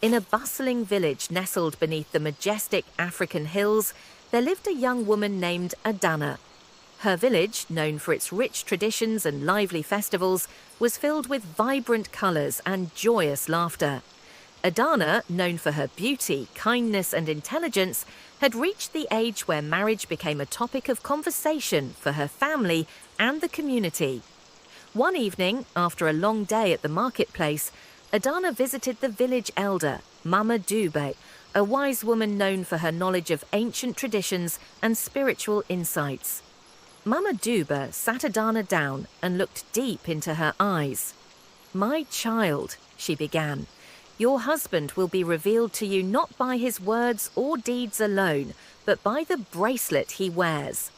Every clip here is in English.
In a bustling village nestled beneath the majestic African hills, there lived a young woman named Adana. Her village, known for its rich traditions and lively festivals, was filled with vibrant colours and joyous laughter. Adana, known for her beauty, kindness and intelligence, had reached the age where marriage became a topic of conversation for her family and the community. One evening, after a long day at the marketplace, Adana visited the village elder, Mama Dube, a wise woman known for her knowledge of ancient traditions and spiritual insights. Mama Dube sat Adana down and looked deep into her eyes. "My child," she began, "your husband will be revealed to you not by his words or deeds alone, but by the bracelet he wears.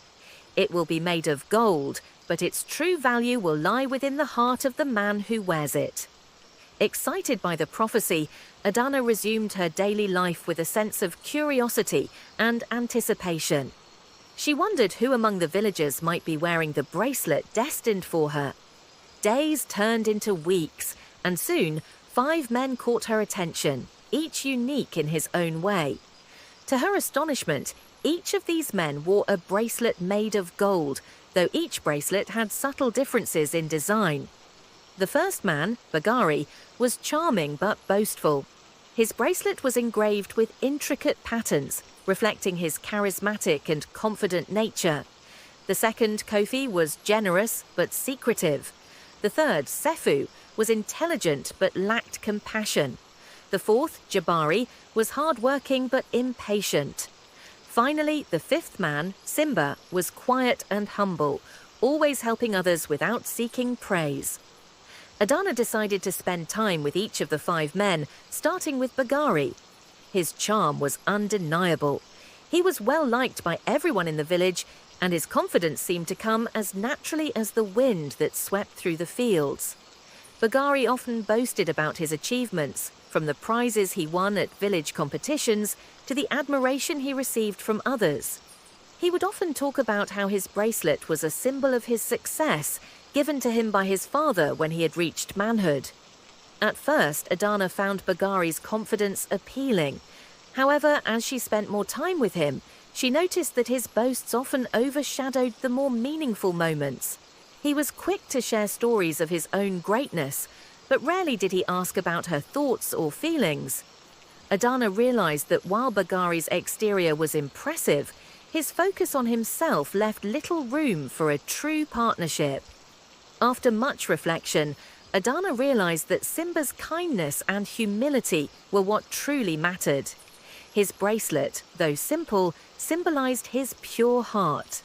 It will be made of gold, but its true value will lie within the heart of the man who wears it." Excited by the prophecy, Adana resumed her daily life with a sense of curiosity and anticipation. She wondered who among the villagers might be wearing the bracelet destined for her. Days turned into weeks, and soon 5 men caught her attention, each unique in his own way. To her astonishment, each of these men wore a bracelet made of gold, though each bracelet had subtle differences in design. The first man, Bagari, was charming but boastful. His bracelet was engraved with intricate patterns, reflecting his charismatic and confident nature. The second, Kofi, was generous but secretive. The third, Sefu, was intelligent but lacked compassion. The fourth, Jabari, was hardworking but impatient. Finally, the fifth man, Simba, was quiet and humble, always helping others without seeking praise. Adana decided to spend time with each of the 5 men, starting with Bagari. His charm was undeniable. He was well liked by everyone in the village, and his confidence seemed to come as naturally as the wind that swept through the fields. Bagari often boasted about his achievements, from the prizes he won at village competitions to the admiration he received from others. He would often talk about how his bracelet was a symbol of his success, given to him by his father when he had reached manhood. At first, Adana found Bagari's confidence appealing. However, as she spent more time with him, she noticed that his boasts often overshadowed the more meaningful moments. He was quick to share stories of his own greatness, but rarely did he ask about her thoughts or feelings. Adana realized that while Bagari's exterior was impressive, his focus on himself left little room for a true partnership. After much reflection, Adana realized that Simba's kindness and humility were what truly mattered. His bracelet, though simple, symbolized his pure heart.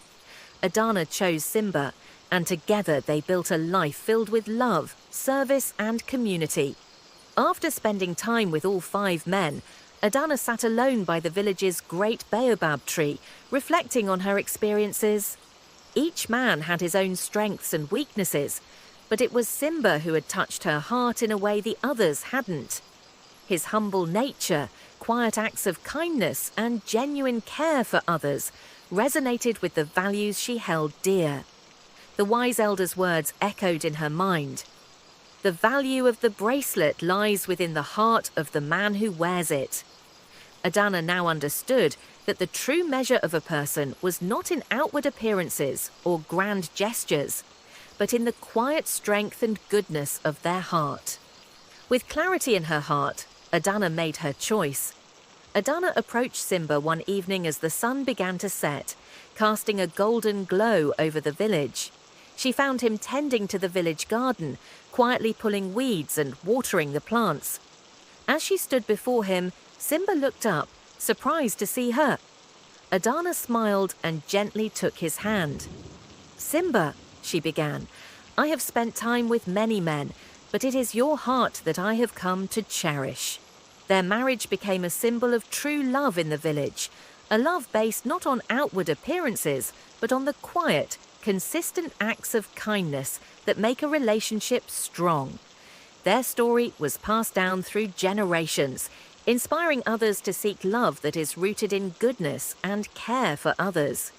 Adana chose Simba, and together they built a life filled with love, service, and community. After spending time with all 5 men, Adana sat alone by the village's great baobab tree, reflecting on her experiences. Each man had his own strengths and weaknesses, but it was Simba who had touched her heart in a way the others hadn't. His humble nature, quiet acts of kindness, and genuine care for others resonated with the values she held dear. The wise elder's words echoed in her mind. The value of the bracelet lies within the heart of the man who wears it. Adana now understood that the true measure of a person was not in outward appearances or grand gestures, but in the quiet strength and goodness of their heart. With clarity in her heart, Adana made her choice. Adana approached Simba one evening as the sun began to set, casting a golden glow over the village. She found him tending to the village garden, quietly pulling weeds and watering the plants. As she stood before him, Simba looked up, surprised to see her. Adana smiled and gently took his hand. "Simba," she began, "I have spent time with many men, but it is your heart that I have come to cherish." Their marriage became a symbol of true love in the village, a love based not on outward appearances, but on the quiet, consistent acts of kindness that make a relationship strong. Their story was passed down through generations, inspiring others to seek love that is rooted in goodness and care for others.